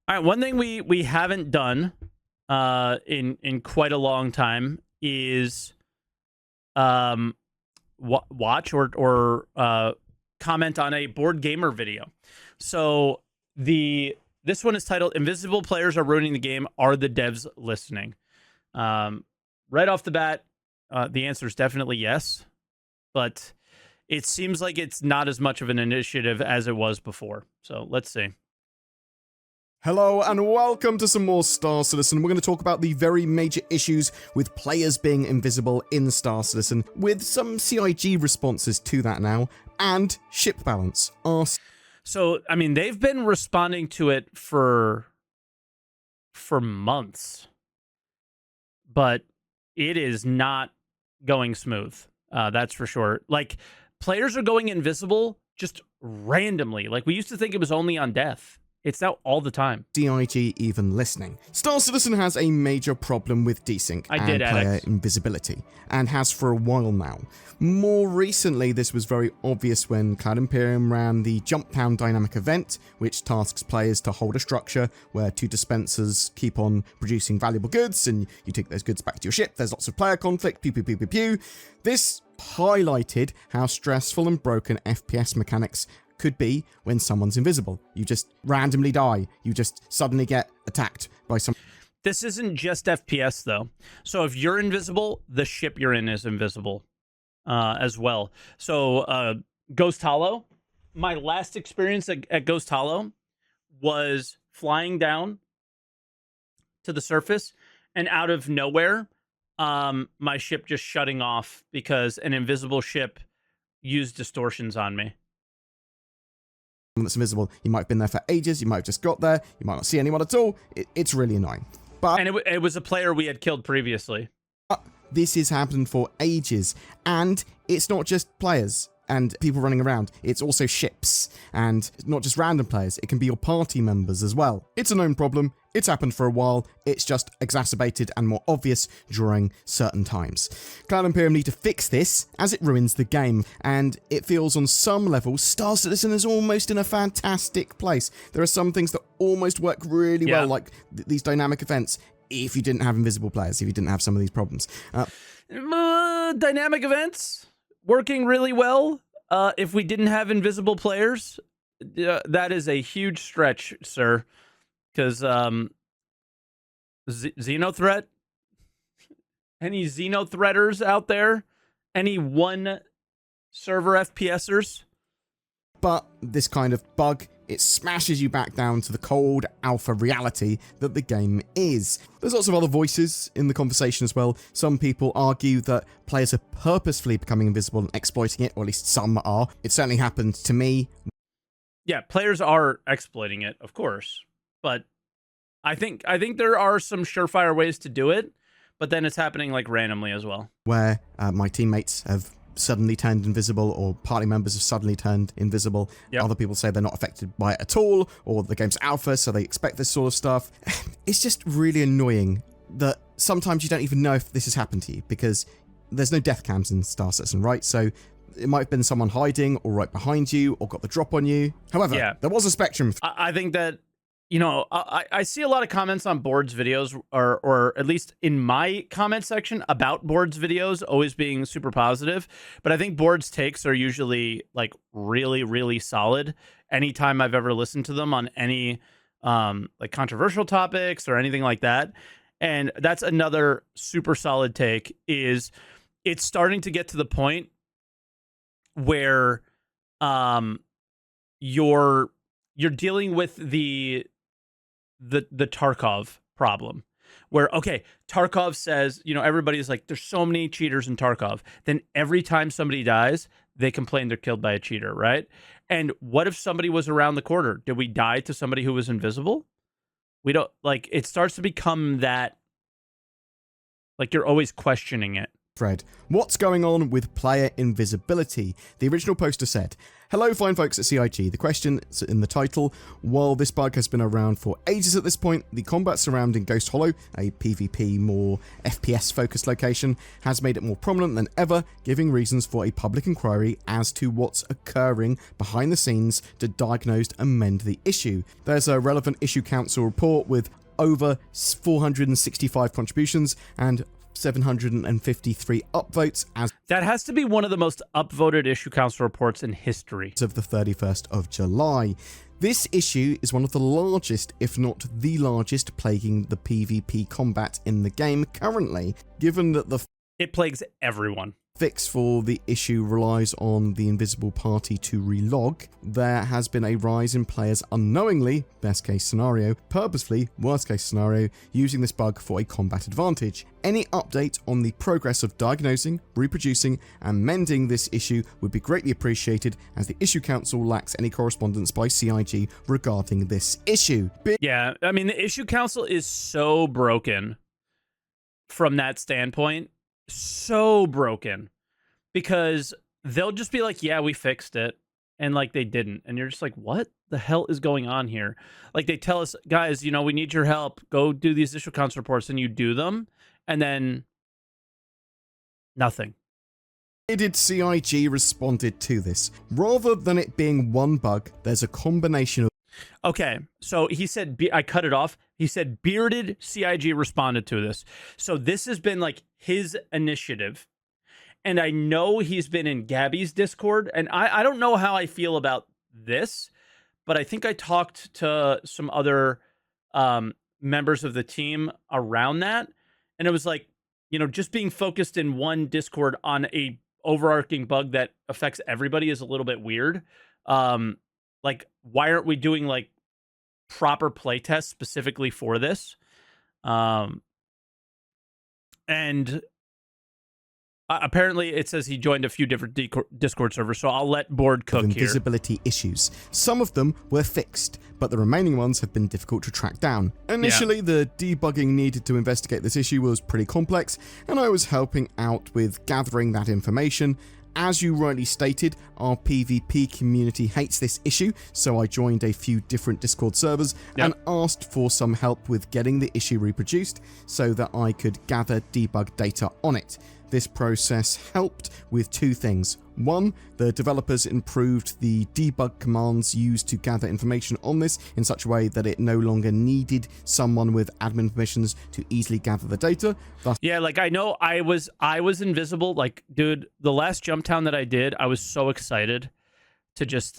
All right, one thing we haven't done in quite a long time is watch or comment on a board gamer video. So this one is titled "Invisible Players Are Ruining the Game. Are the Devs Listening?" Right off the bat, the answer is definitely yes, but it seems like it's not as much of an initiative as it was before. So let's see. Hello and welcome to some more Star Citizen. We're going to talk about the very major issues with players being invisible in Star Citizen, with some CIG responses to that now, and ship balance. So, I mean, they've been responding to it for months, but it is not going smooth. That's for sure. Like, players are going invisible just randomly. Like, we used to think it was only on death. It's now all the time. CIG even listening. Star Citizen has a major problem with desync and player invisibility, and has for a while now. More recently, this was very obvious when Cloud Imperium ran the Jump Town dynamic event, which tasks players to hold a structure where two dispensers keep on producing valuable goods, and you take those goods back to your ship. There's lots of player conflict, pew pew pew pew pew. This highlighted how stressful and broken FPS mechanics could be when someone's invisible. You just randomly die. You just suddenly get attacked by some... This isn't just FPS, though. So if you're invisible, the ship you're in is invisible as well. So Ghost Hollow, my last experience at Ghost Hollow was flying down to the surface, and out of nowhere, my ship just shutting off because an invisible ship used distortions on me. That's invisible. You might have been there for ages. You might have just got there. You might not see anyone at all. It's really annoying. And it was a player we had killed previously. This has happened for ages, and it's not just players and people running around. It's also ships, and not just random players. It can be your party members as well. It's a known problem. It's happened for a while. It's just exacerbated and more obvious during certain times. Cloud Imperium need to fix this, as it ruins the game, and it feels on some level Star Citizen is almost in a fantastic place. There are some things that almost work really well, like these dynamic events, if you didn't have invisible players, if you didn't have some of these problems. Dynamic events working really well. If we didn't have invisible players, that is a huge stretch, sir. Because Xenothreat, any Xenothreaters out there? Any one server FPSers? But this kind of bug, it smashes you back down to the cold alpha reality that the game is. There's lots of other voices in the conversation as well. Some people argue that players are purposefully becoming invisible and exploiting it, or at least some are. It certainly happened to me. Yeah, players are exploiting it, of course. But I think there are some surefire ways to do it, but then it's happening like randomly as well. Where my teammates have suddenly turned invisible, or party members have suddenly turned invisible. Yep. Other people say they're not affected by it at all, or the game's alpha, so they expect this sort of stuff. It's just really annoying that sometimes you don't even know if this has happened to you, because there's no death cams in Star Citizen, right? So it might have been someone hiding or right behind you or got the drop on you. However, there was a spectrum. I think that, you know, I see a lot of comments on Board's videos, or at least in my comment section about Board's videos always being super positive. But I think Board's takes are usually like really, really solid. Anytime I've ever listened to them on any like controversial topics or anything like that. And that's another super solid take, is it's starting to get to the point where you're dealing with the Tarkov problem, where, okay, Tarkov says, you know, everybody's like, there's so many cheaters in Tarkov. Then every time somebody dies, they complain they're killed by a cheater, right? And what if somebody was around the corner? Did we die to somebody who was invisible? We don't, like, it starts to become that, like, you're always questioning it. Fred, what's going on with player invisibility? The original poster said, Hello fine folks at CIG. The question is in the title. While this bug has been around for ages at this point, the combat surrounding Ghost Hollow, a PvP more FPS focused location, has made it more prominent than ever, giving reasons for a public inquiry as to what's occurring behind the scenes to diagnose and mend the issue. There's a relevant issue council report with over 465 contributions and 753 upvotes as that has to be one of the most upvoted issue council reports in history of the 31st of July. This issue is one of the largest, if not the largest, plaguing the PvP combat in the game currently, given that it plagues everyone. Fix for the issue relies on the invisible party to relog. There has been a rise in players unknowingly, best case scenario, purposefully, worst case scenario, using this bug for a combat advantage. Any update on the progress of diagnosing, reproducing, and mending this issue would be greatly appreciated, as the issue council lacks any correspondence by CIG regarding this issue. Yeah, I mean, the issue council is so broken from that standpoint. So broken, because they'll just be like, yeah, we fixed it, and like they didn't, and you're just like, what the hell is going on here? Like, they tell us, guys, you know, we need your help, go do these issue council reports, and you do them, and then nothing. Did CIG responded to this? Rather than it being one bug, there's a combination of... Okay, so he said, I cut it off. He said bearded CIG responded to this. So this has been like his initiative. And I know he's been in Gabby's Discord. And I don't know how I feel about this, but I think I talked to some other members of the team around that. And it was like, you know, just being focused in one Discord on a overarching bug that affects everybody is a little bit weird. Like, why aren't we doing like proper playtests specifically for this? And apparently it says he joined a few different Discord servers, so I'll let Board cook here. Invisibility issues. Some of them were fixed, but the remaining ones have been difficult to track down. Initially, the debugging needed to investigate this issue was pretty complex, and I was helping out with gathering that information. As you rightly stated, our PvP community hates this issue, so I joined a few different Discord servers and asked for some help with getting the issue reproduced so that I could gather debug data on it. This process helped with two things. One, the developers improved the debug commands used to gather information on this in such a way that it no longer needed someone with admin permissions to easily gather the data. Yeah, like I know I was invisible. Like, dude, the last jump town that I did, I was so excited to just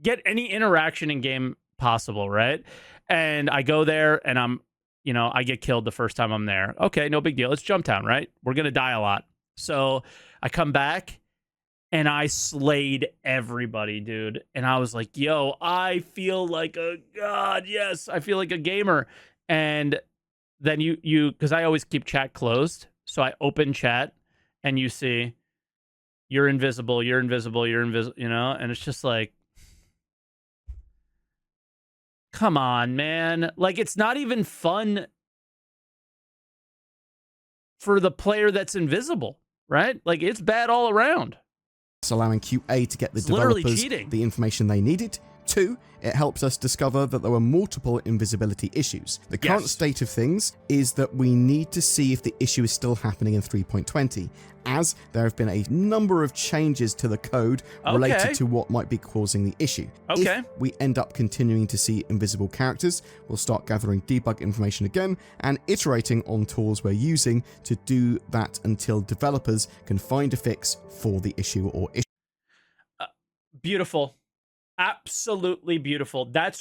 get any interaction in game possible, right? And I go there and I get killed the first time I'm there. Okay, no big deal. It's jump town, right? We're going to die a lot. So I come back and I slayed everybody, dude. And I was like, yo, I feel like a god. Yes, I feel like a gamer. And then because I always keep chat closed. So I open chat and you see you're invisible, you're invisible, you're invisible, you know? And it's just like, come on, man. Like, it's not even fun for the player that's invisible, right? Like, it's bad all around. It's allowing QA to get the developers the information they needed. Two, it helps us discover that there were multiple invisibility issues. The current state of things is that we need to see if the issue is still happening in 3.20, as there have been a number of changes to the code related to what might be causing the issue. If we end up continuing to see invisible characters, we'll start gathering debug information again and iterating on tools we're using to do that until developers can find a fix for the issue or issue. Beautiful. Absolutely beautiful. That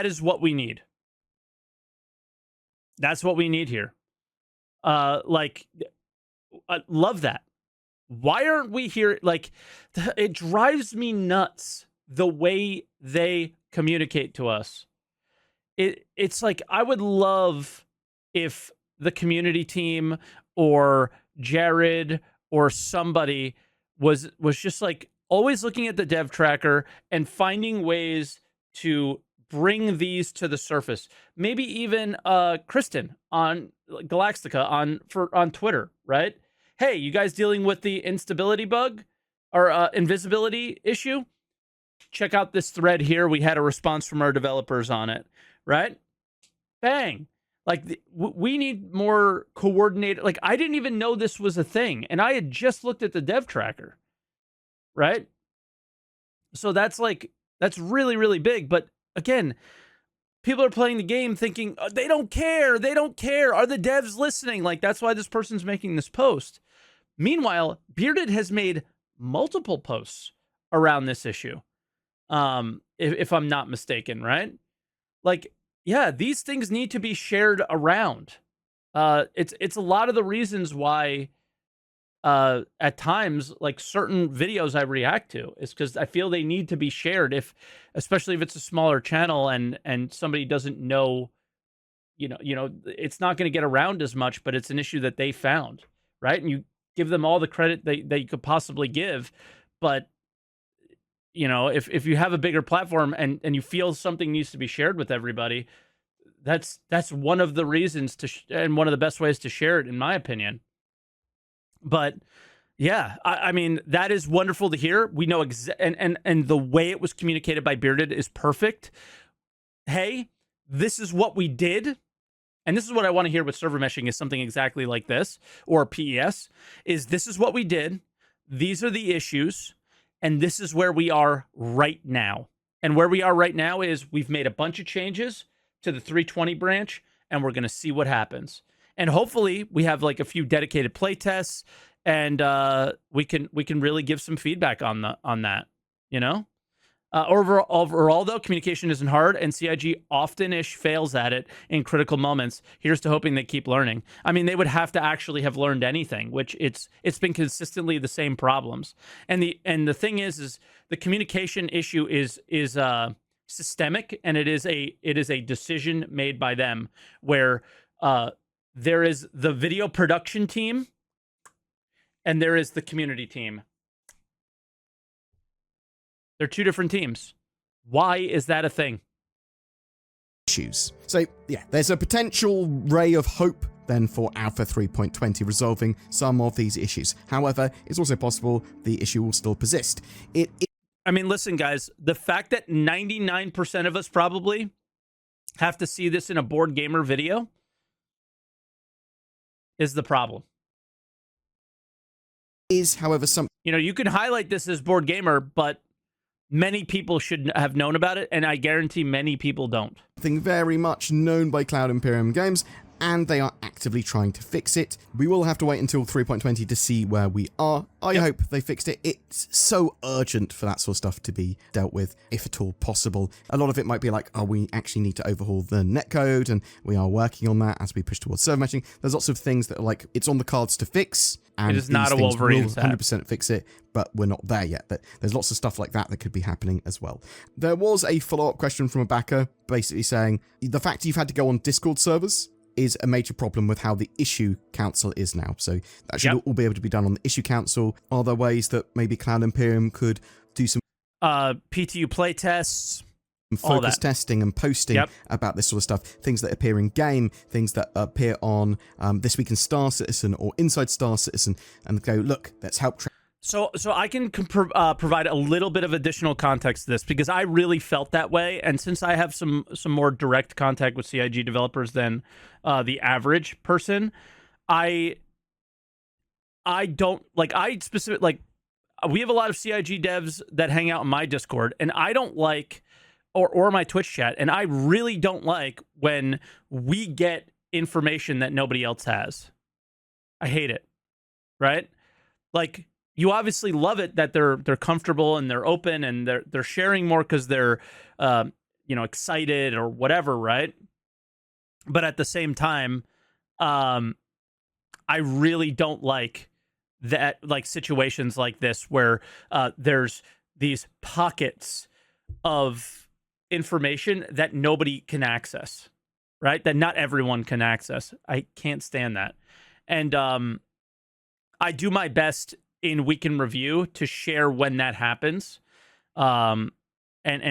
is what we need. That's what we need here. Like, I love that. Why aren't we here? Like, it drives me nuts the way they communicate to us. It's like, I would love if the community team or Jared or somebody was just like always looking at the dev tracker and finding ways to bring these to the surface. Maybe even Kristen on Galactica on Twitter, right? Hey, you guys dealing with the instability bug? or invisibility issue, check out this thread here. We had a response from our developers on it, right? Bang. Like, we need more coordinated. Like, I didn't even know this was a thing, and I had just looked at the dev tracker, right? So that's really, really big. But again, people are playing the game thinking, oh, they don't care. They don't care. Are the devs listening? Like, that's why this person's making this post. Meanwhile, Bearded has made multiple posts around this issue. If I'm not mistaken, right? Like, yeah, these things need to be shared around. It's a lot of the reasons why at times, like, certain videos I react to is because I feel they need to be shared, especially if it's a smaller channel and somebody doesn't know, it's not going to get around as much, but it's an issue that they found, right? And you give them all the credit that you could possibly give, but if you have a bigger platform and you feel something needs to be shared with everybody, that's one of the reasons and one of the best ways to share it, in my opinion. But yeah, I mean, that is wonderful to hear. We know and the way it was communicated by Bearded is perfect. Hey, this is what we did. And this is what I want to hear with server meshing, is something exactly like this, or PES, is this is what we did. These are the issues. And this is where we are right now. And where we are right now is we've made a bunch of changes to the 320 branch, and we're going to see what happens. And hopefully we have like a few dedicated play tests, and we can really give some feedback on that, Overall, though, communication isn't hard, and CIG often-ish fails at it in critical moments. Here's to hoping they keep learning. I mean, they would have to actually have learned anything, which it's been consistently the same problems. And the thing is the communication issue is systemic, and it is a decision made by them, where there is the video production team and there is the community team. They're two different teams. Why is that a thing? Issues. So, yeah, there's a potential ray of hope then for Alpha 3.20 resolving some of these issues. However, it's also possible the issue will still persist. I mean, listen, guys, the fact that 99% of us probably have to see this in a Board Gamer video is the problem. Is, however, some... you can highlight this as Board Gamer, but many people should have known about it, and I guarantee many people don't. Something very much known by Cloud Imperium Games, and they are actively trying to fix it. We will have to wait until 3.20 to see where we are. I hope they fixed it. It's so urgent for that sort of stuff to be dealt with, if at all possible. A lot of it might be like, oh, we actually need to overhaul the netcode, and we are working on that as we push towards server meshing. There's lots of things that are like, it's on the cards to fix, and it is not a Wolverine set. 100% fix it, but we're not there yet. There's lots of stuff like that could be happening as well. There was a follow-up question from a backer, basically saying, the fact you've had to go on Discord servers is a major problem with how the issue council is now. So that should all be able to be done on the issue council. Are there ways that maybe Cloud Imperium could do some PTU playtests, focus testing and posting about this sort of stuff, things that appear in game, things that appear on This Week in Star Citizen or Inside Star Citizen, and go, look, let's help So I can provide a little bit of additional context to this, because I really felt that way, and since I have some more direct contact with CIG developers than the average person, I don't like, we have a lot of CIG devs that hang out in my Discord, and I don't like, or my Twitch chat, and I really don't like when we get information that nobody else has. I hate it, right? Like, you obviously love it that they're comfortable and they're open and they're sharing more because they're excited or whatever, right? But at the same time, I really don't like that, like situations like this where there's these pockets of information that nobody can access, right? That not everyone can access. I can't stand that. And I do my best in Week in Review to share when that happens, and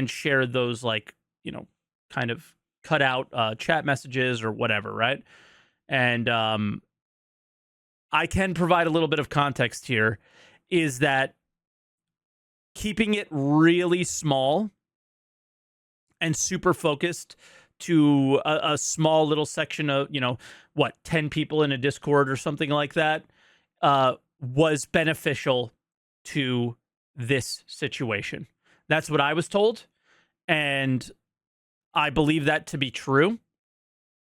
share those, like, kind of cut out chat messages or whatever, right? And I can provide a little bit of context here, is that keeping it really small and super focused to a small little section of, 10 people in a Discord or something like that, was beneficial to this situation. That's what I was told, and I believe that to be true.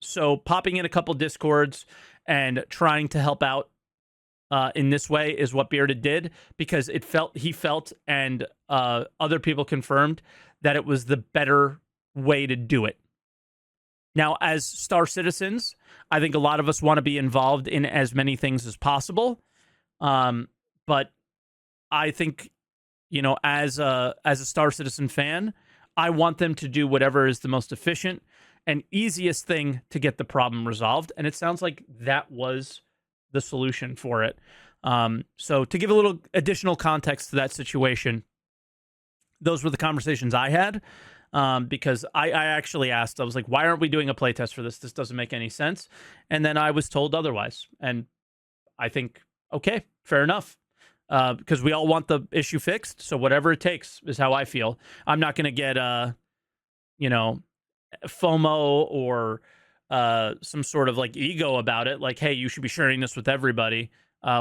So popping in a couple Discords and trying to help out in this way is what Bearded did, because he felt, and other people confirmed that it was the better way to do it. Now, as Star Citizens, I think a lot of us want to be involved in as many things as possible. But I think, as a Star Citizen fan, I want them to do whatever is the most efficient and easiest thing to get the problem resolved. And it sounds like that was the solution for it. So to give a little additional context to that situation, those were the conversations I had. Because I actually asked, I was like, why aren't we doing a playtest for this? This doesn't make any sense. And then I was told otherwise. And I think, okay, fair enough. Because we all want the issue fixed. So whatever it takes is how I feel. I'm not going to get, FOMO or some sort of like ego about it. Like, hey, you should be sharing this with everybody,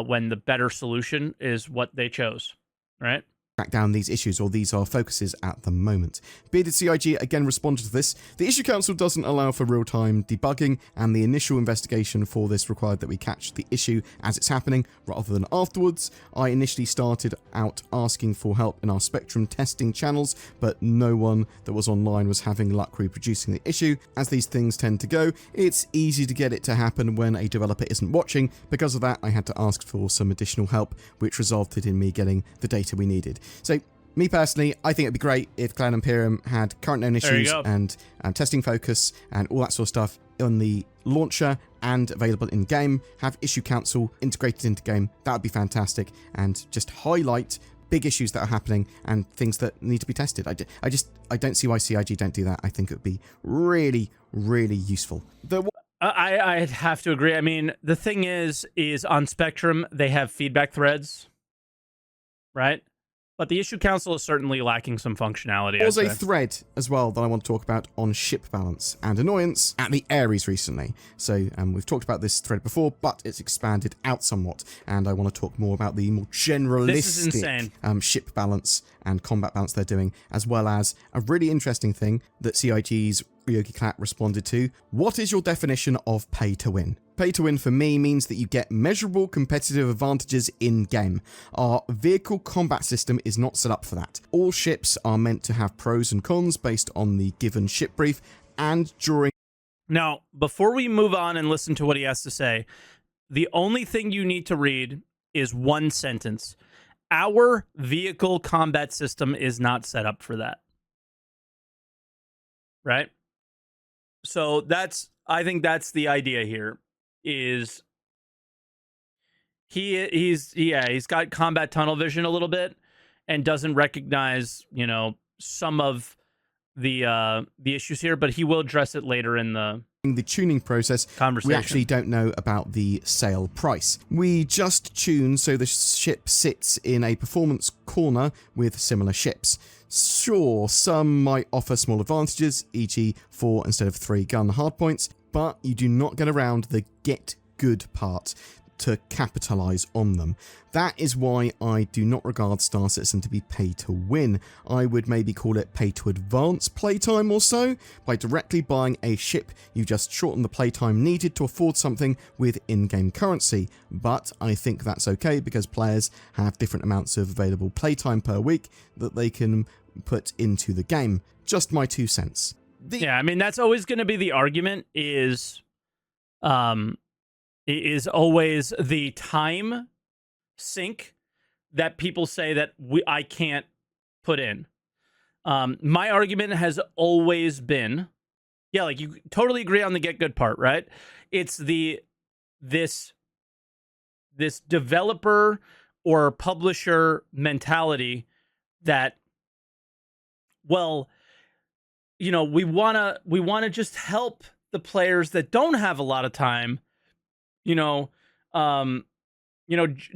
when the better solution is what they chose. Right? Track down these issues, or these are focuses at the moment. Bearded CIG again responded to this. The issue council doesn't allow for real-time debugging, and the initial investigation for this required that we catch the issue as it's happening rather than afterwards. I initially started out asking for help in our Spectrum testing channels, but no one that was online was having luck reproducing the issue. As these things tend to go, it's easy to get it to happen when a developer isn't watching. Because of that, I had to ask for some additional help, which resulted in me getting the data we needed. So, me personally, I think it'd be great if Clan Imperium had current known issues and testing focus and all that sort of stuff on the launcher and available in game. Have issue council integrated into game. That would be fantastic, and just highlight big issues that are happening and things that need to be tested. I don't see why CIG don't do that. I think it would be really, really useful. I'd have to agree. I mean, the thing is on Spectrum, they have feedback threads, right? But the issue council is certainly lacking some functionality. There's a thread as well that I want to talk about on ship balance and annoyance at the Ares recently. So we've talked about this thread before, but it's expanded out somewhat, and I want to talk more about the more generalistic ship balance and combat balance they're doing, as well as a really interesting thing that CIG's Ryogi Clat responded to. What is your definition of pay to win? Pay to win for me means that you get measurable competitive advantages in-game. Our vehicle combat system is not set up for that. All ships are meant to have pros and cons based on the given ship brief, and during... Now, before we move on and listen to what he has to say, the only thing you need to read is one sentence. Our vehicle combat system is not set up for that. Right? So I think that's the idea here. Is he's got combat tunnel vision a little bit and doesn't recognize, some of the issues here, but he will address it later in the tuning process. We actually don't know about the sale price. We just tune so the ship sits in a performance corner with similar ships. Sure, some might offer small advantages, e.g. 4 instead of 3 gun hardpoints, but you do not get around the get good part to capitalize on them. That is why I do not regard Star Citizen to be pay to win. I would maybe call it pay to advance playtime or so. By directly buying a ship, you just shorten the playtime needed to afford something with in-game currency. But I think that's okay because players have different amounts of available playtime per week that they can put into the game. Just my 2 cents. Yeah, I mean, that's always going to be the argument is always the time sink that people say that I can't put in. My argument has always been, yeah, like you totally agree on the get good part, right? It's this developer or publisher mentality that, well, we want to just help the players that don't have a lot of time.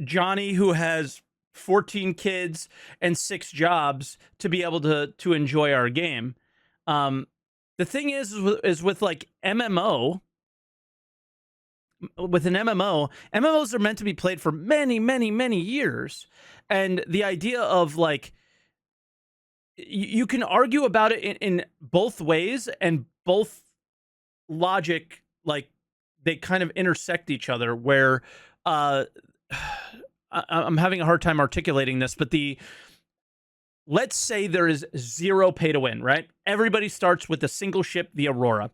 Johnny, who has 14 kids and 6 jobs to be able to enjoy our game. The thing is with like MMO, with an MMO, MMOs are meant to be played for many, many, many years. And the idea of like, you can argue about it in both ways, and both logic, like, they kind of intersect each other, where I'm having a hard time articulating this, but let's say there is 0 pay to win, right? Everybody starts with a single ship, the Aurora.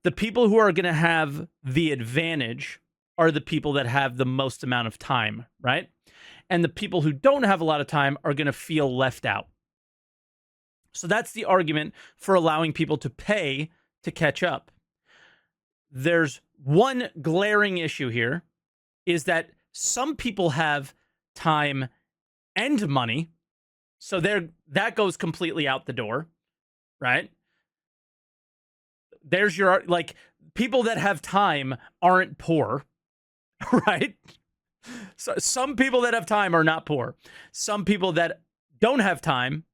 The people who are going to have the advantage are the people that have the most amount of time, right? And the people who don't have a lot of time are going to feel left out. So that's the argument for allowing people to pay to catch up. There's one glaring issue here, is that some people have time and money, so that goes completely out the door, right? There's your, like, people that have time aren't poor, right? So some people that have time are not poor. Some people that don't have time,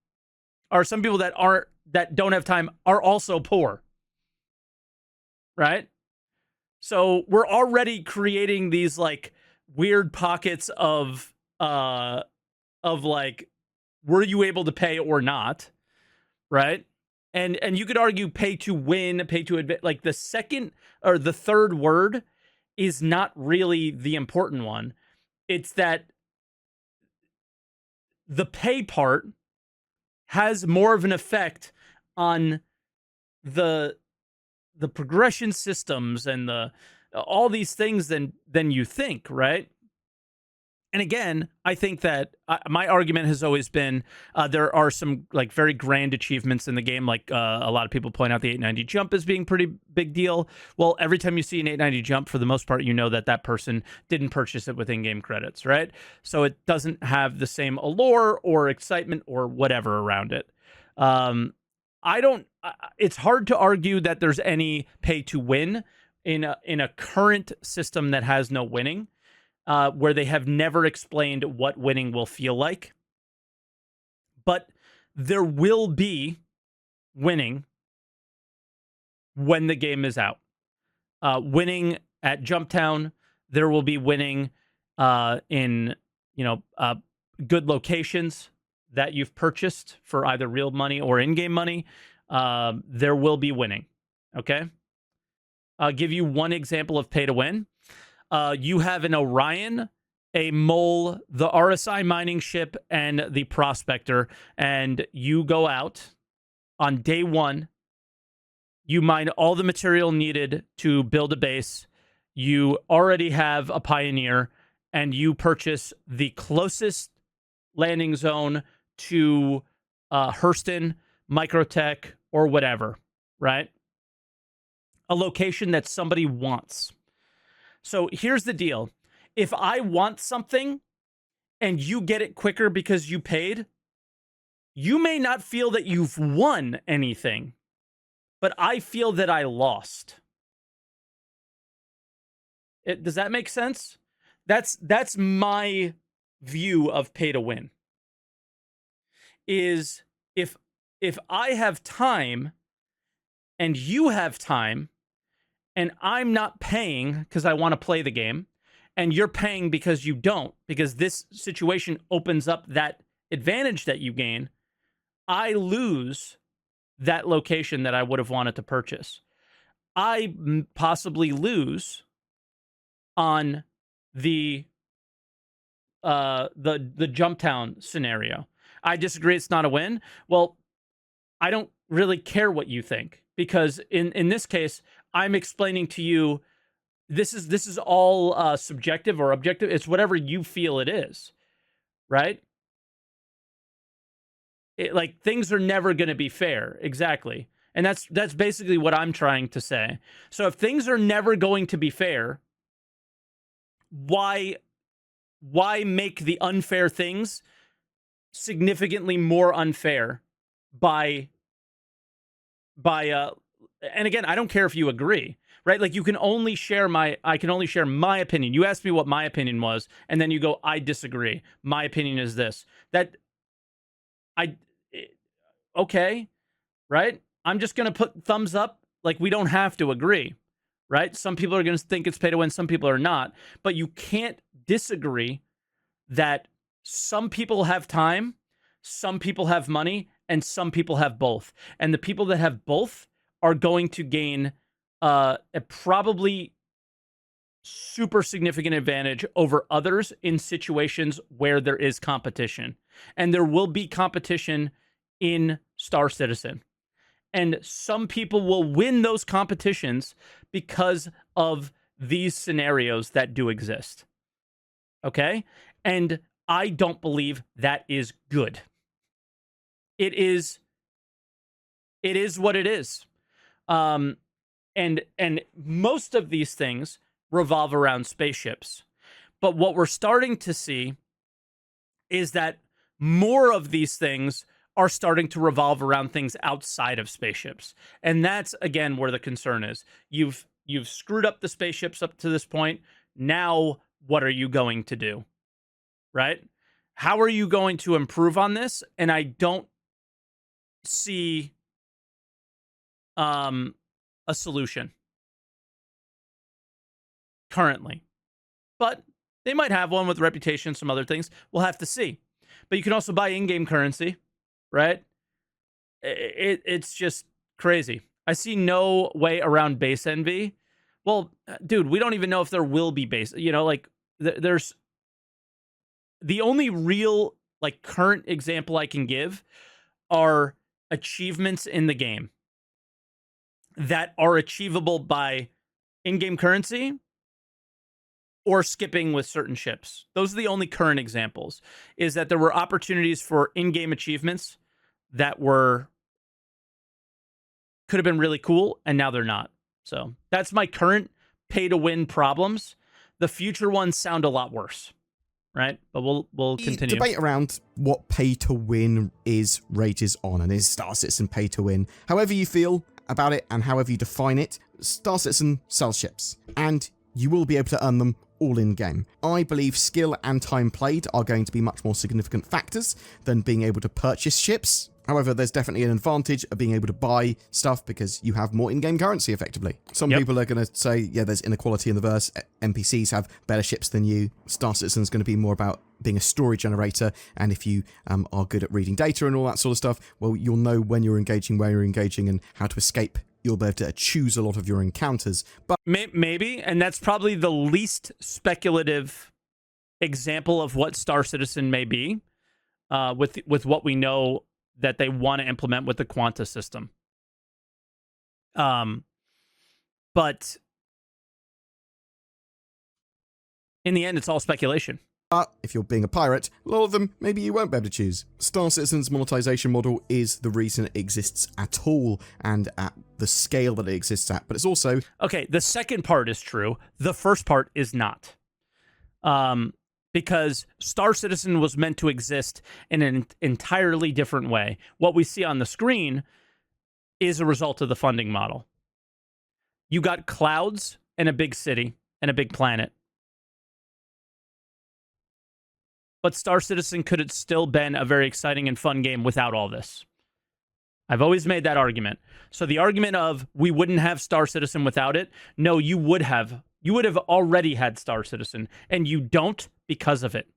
or some people that don't have time, are also poor, right? So we're already creating these like weird pockets of like, were you able to pay or not, right? And you could argue pay to win, pay to advance. Like, the second or the third word is not really the important one. It's that the pay part has more of an effect on the progression systems and all these things than you think, right? And again, I think that my argument has always been there are some like very grand achievements in the game. Like a lot of people point out the 890 jump as being pretty big deal. Well, every time you see an 890 jump, for the most part, you know that person didn't purchase it with in-game credits, right? So it doesn't have the same allure or excitement or whatever around it. It's hard to argue that there's any pay to win in a current system that has no winning. Where they have never explained what winning will feel like. But there will be winning when the game is out. Winning at Jumptown, there will be winning in good locations that you've purchased for either real money or in-game money. There will be winning, okay? I'll give you one example of pay to win. You have an Orion, a Mole, the RSI mining ship, and the Prospector, and you go out on day 1. You mine all the material needed to build a base. You already have a Pioneer, and you purchase the closest landing zone to Hurston, Microtech, or whatever, right? A location that somebody wants. So here's the deal. If I want something and you get it quicker because you paid, you may not feel that you've won anything, but I feel that I lost. Does that make sense? That's my view of pay to win. Is if I have time and you have time, and I'm not paying because I want to play the game, and you're paying because you don't, because this situation opens up that advantage that you gain, I lose that location that I would have wanted to purchase. I possibly lose on the Jumptown scenario. I disagree, it's not a win. Well, I don't really care what you think, because in this case, I'm explaining to you, this is all subjective or objective. It's whatever you feel it is, right? Like, things are never going to be fair, exactly, and that's basically what I'm trying to say. So if things are never going to be fair, why make the unfair things significantly more unfair by and again, I don't care if you agree, right? Like, I can only share my opinion. You asked me what my opinion was, and then you go, I disagree. My opinion is this. Okay, right? I'm just going to put thumbs up. Like, we don't have to agree, right? Some people are going to think it's pay to win. Some people are not. But you can't disagree that some people have time, some people have money, and some people have both. And the people that have both are going to gain a probably super significant advantage over others in situations where there is competition. And there will be competition in Star Citizen. And some people will win those competitions because of these scenarios that do exist. Okay? And I don't believe that is good. It is what it is. And most of these things revolve around spaceships. But what we're starting to see is that more of these things are starting to revolve around things outside of spaceships. And that's, again, where the concern is. You've screwed up the spaceships up to this point. Now, what are you going to do? Right? How are you going to improve on this? And I don't see a solution currently. But they might have one with Reputation, some other things. We'll have to see. But you can also buy in-game currency, right? It's just crazy. I see no way around base envy. Well, dude, we don't even know if there will be base. You know, like, there's the only real, like, current example I can give are achievements in the game that are achievable by in-game currency or skipping with certain ships. Those are the only current examples, is that there were opportunities for in-game achievements that could have been really cool, and now they're not. So that's my current pay-to-win problems. The future ones sound a lot worse, right? But we'll continue. The debate around what pay-to-win is rages on, and is Star Citizen pay-to-win? However you feel about it and however you define it, Star Citizen sells ships, and you will be able to earn them all in-game. I believe skill and time played are going to be much more significant factors than being able to purchase ships. However, there's definitely an advantage of being able to buy stuff because you have more in-game currency, effectively. Some people are going to say, yeah, there's inequality in the verse. NPCs have better ships than you. Star Citizen's going to be more about being a story generator, and if you are good at reading data and all that sort of stuff, well, you'll know when you're engaging, where you're engaging, and how to escape. You'll be able to choose a lot of your encounters. But maybe, and that's probably the least speculative example of what Star Citizen may be, with what we know that they want to implement with the Quanta system. But in the end, it's all speculation. But if you're being a pirate, a lot of them, maybe you won't be able to choose. Star Citizen's monetization model is the reason it exists at all, and at the scale that it exists at, but it's also... Okay, the second part is true. The first part is not. Because Star Citizen was meant to exist in an entirely different way. What we see on the screen is a result of the funding model. You got clouds and a big city and a big planet. But Star Citizen could have still been a very exciting and fun game without all this. I've always made that argument. So the argument of we wouldn't have Star Citizen without it, no, you would have. You would have already had Star Citizen, and you don't because of it.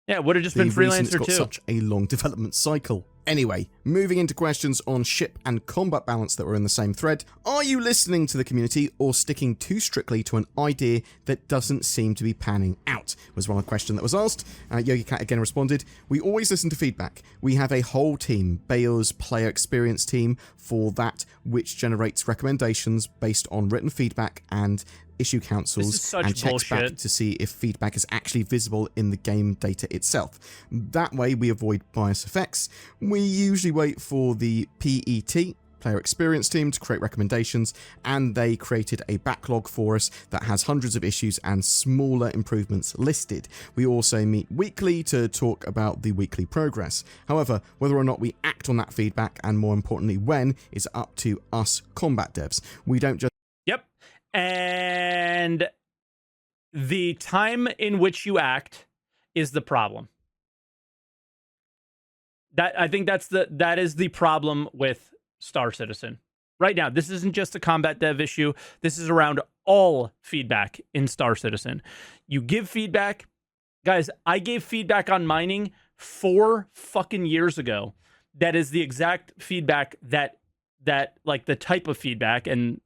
Yeah, it would have just been Freelancer 2. It's got such a long development cycle. Anyway, moving into questions on ship and combat balance that were in the same thread. Are you listening to the community or sticking too strictly to an idea that doesn't seem to be panning out? Was one question that was asked. Yogi Cat again responded, we always listen to feedback. We have a whole team, Bale's player experience team, for that, which generates recommendations based on written feedback and issue councils and checks back to see if feedback is actually visible in the game data itself. That way we avoid bias effects. We usually wait for the PET, player experience team to create recommendations, and they created a backlog for us that has hundreds of issues and smaller improvements listed. We also meet weekly to talk about the weekly progress. However, whether or not we act on that feedback, and more importantly when, is up to us combat devs. We don't just... Yep. And the time in which you act is the problem. I think that is the problem with Star Citizen right now. This isn't just a combat dev issue. This is around all feedback in Star Citizen. You give feedback, guys. I gave feedback on mining 4 fucking years ago. That is the exact feedback that like the type of feedback and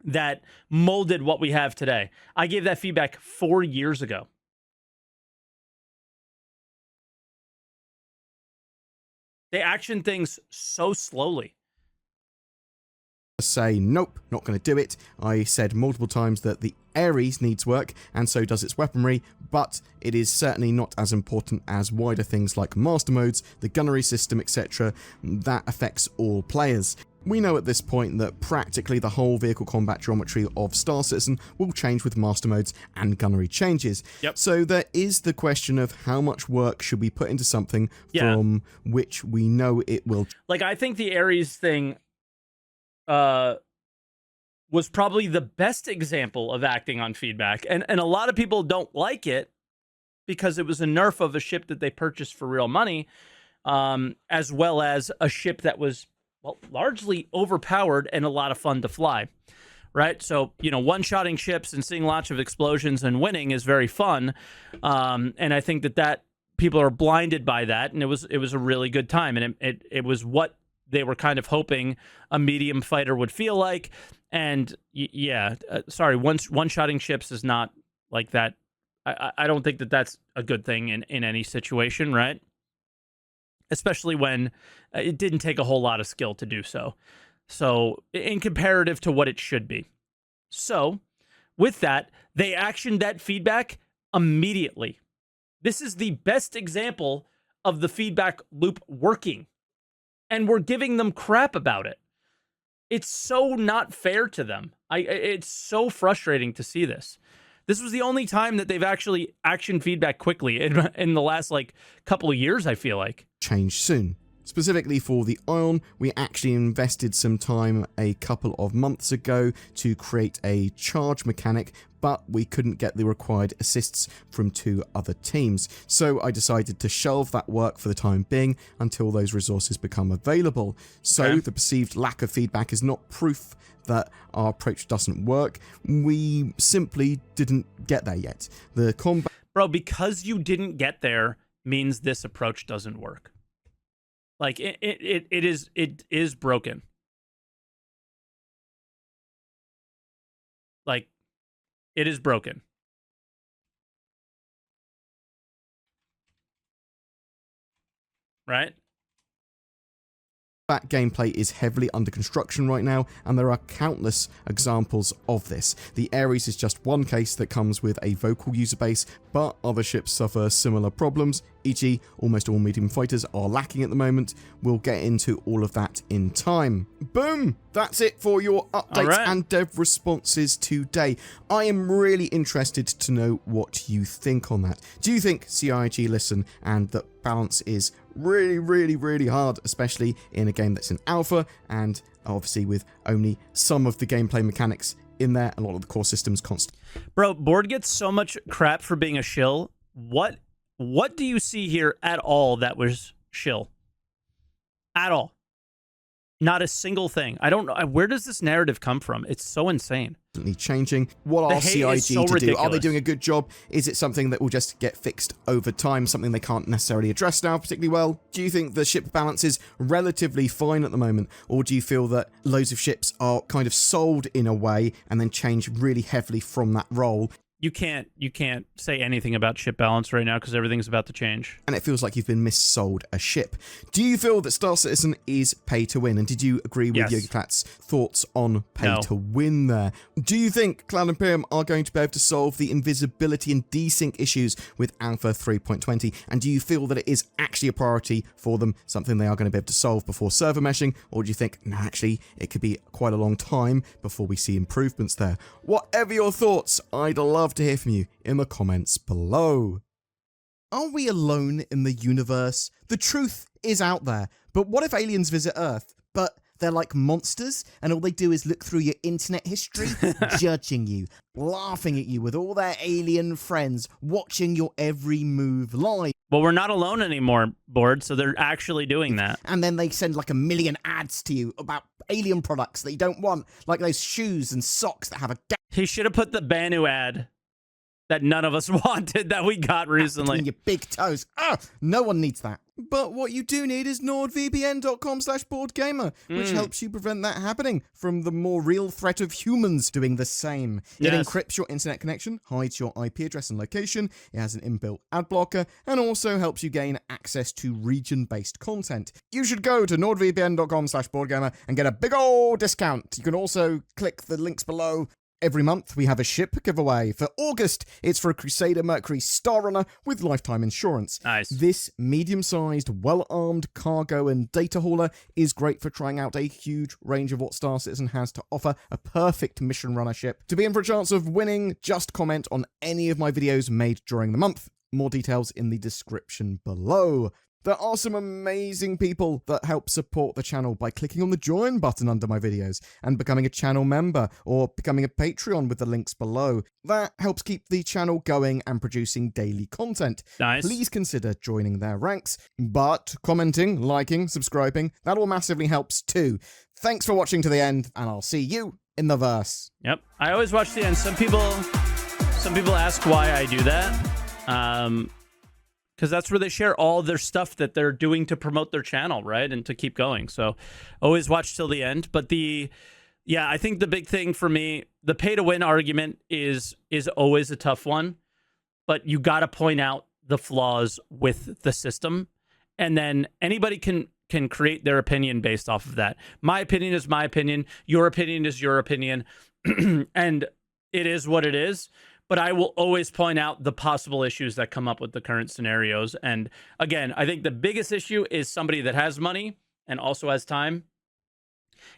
that molded what we have today. I gave that feedback 4 years ago. They action things so slowly. Say, nope, not going to do it. I said multiple times that the Ares needs work, and so does its weaponry, but it is certainly not as important as wider things like master modes, the gunnery system, etc. That affects all players. We know at this point that practically the whole vehicle combat geometry of Star Citizen will change with master modes and gunnery changes. Yep. So there is the question of how much work should we put into something from which we know it will... Like, I think the Ares thing was probably the best example of acting on feedback. And a lot of people don't like it because it was a nerf of a ship that they purchased for real money, as well as a ship that was... well, largely overpowered and a lot of fun to fly, right? So, you know, one-shotting ships and seeing lots of explosions and winning is very fun. And I think that people are blinded by that, and it was a really good time. And it was what they were kind of hoping a medium fighter would feel like. And sorry, one-shotting ships is not like that. I don't think that that's a good thing in any situation, right? Especially when it didn't take a whole lot of skill to do so. So, in comparative to what it should be. So, with that, they actioned that feedback immediately. This is the best example of the feedback loop working. And we're giving them crap about it. It's so not fair to them. It's so frustrating to see this. This was the only time that they've actually actioned feedback quickly in the last, like, couple of years, I feel like. Change soon. Specifically for the Ion, we actually invested some time a couple of months ago to create a charge mechanic, but we couldn't get the required assists from 2 other teams. So I decided to shelve that work for the time being until those resources become available. So the perceived lack of feedback is not proof that our approach doesn't work. We simply didn't get there yet. The combat... Bro, because you didn't get there means this approach doesn't work. Like, it is broken. Like, it is broken. Right? That gameplay is heavily under construction right now, and there are countless examples of this. The Ares is just one case that comes with a vocal user base, but other ships suffer similar problems, e.g. almost all medium fighters are lacking at the moment. We'll get into all of that in time. Boom! That's it for your updates and dev responses today. I am really interested to know what you think on that. Do you think CIG listen and that balance is really hard, especially in a game that's in alpha and obviously with only some of the gameplay mechanics in there, a lot of the core systems constant? Bro, Board gets so much crap for being a shill. What do you see here at all that was shill? At all. Not a single thing. I don't know. Where does this narrative come from? It's so insane. Changing. What are CIG so to ridiculous. do? Are they doing a good job? Is it something that will just get fixed over time? Something they can't necessarily address now particularly well? Do you think the ship balance is relatively fine at the moment? Or do you feel that loads of ships are kind of sold in a way and then change really heavily from that role? you can't say anything about ship balance right now because everything's about to change. And it feels like you've been missold a ship. Do you feel that Star Citizen is pay to win? And did you agree with Yogi Plat's thoughts on pay to win there? Do you think Cloud Imperium are going to be able to solve the invisibility and desync issues with Alpha 3.20? And do you feel that it is actually a priority for them, something they are going to be able to solve before server meshing? Or do you think, no, actually, it could be quite a long time before we see improvements there? Whatever your thoughts, I'd love to hear from you in the comments below. Are we alone in the universe? The truth is out there, but what if aliens visit Earth, but they're like monsters, and all they do is look through your internet history, judging you, laughing at you with all their alien friends, watching your every move live. Well, we're not alone anymore, Board, so they're actually doing that. And then they send like 1 million ads to you about alien products that you don't want, like those shoes and socks that have a gap. He should have put the Banu ad that none of us wanted that we got recently. Between your big toes. No one needs that. But what you do need is nordvpn.com/boardgamer, which helps you prevent that happening from the more real threat of humans doing the same. It encrypts your internet connection, hides your IP address and location, it has an inbuilt ad blocker, and also helps you gain access to region-based content. You should go to nordvpn.com/boardgamer and get a big old discount. You can also click the links below. Every month, we have a ship giveaway. For August, it's for a Crusader Mercury Star Runner with lifetime insurance. Nice. This medium-sized, well-armed cargo and data hauler is great for trying out a huge range of what Star Citizen has to offer. A perfect mission runner ship. To be in for a chance of winning, just comment on any of my videos made during the month. More details in the description below. There are some amazing people that help support the channel by clicking on the join button under my videos and becoming a channel member or becoming a Patreon with the links below. That helps keep the channel going and producing daily content. Nice. Please consider joining their ranks, but commenting, liking, subscribing, that all massively helps too. Thanks for watching to the end, and I'll see you in the verse. Yep. I always watch the end. Some people ask why I do that. Because that's where they share all their stuff that they're doing to promote their channel, right? And to keep going. So always watch till the end. But I think the big thing for me, the pay to win argument is always a tough one. But you got to point out the flaws with the system. And then anybody can create their opinion based off of that. My opinion is my opinion. Your opinion is your opinion. And it is what it is. But I will always point out the possible issues that come up with the current scenarios. And again, I think the biggest issue is somebody that has money and also has time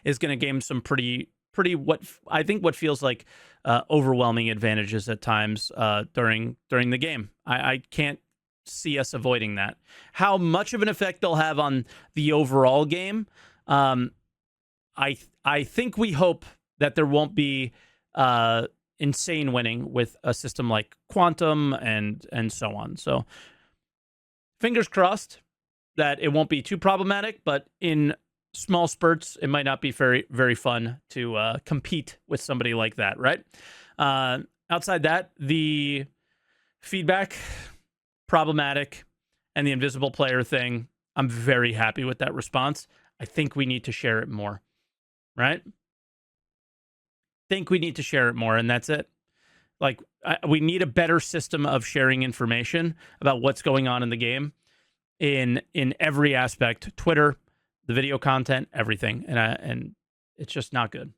is going to gain some pretty what feels like overwhelming advantages at times during the game. I can't see us avoiding that. How much of an effect they'll have on the overall game, I think we hope that there won't be insane winning with a system like Quantum and so on. So fingers crossed that it won't be too problematic, but in small spurts, it might not be very, very fun to compete with somebody like that, right? Outside that, the feedback, problematic, and the invisible player thing, I'm very happy with that response. I think we need to share it more, right? Think we need to share it more, and that's it. Like, we need a better system of sharing information about what's going on in the game in every aspect. Twitter, the video content, everything. And it's just not good.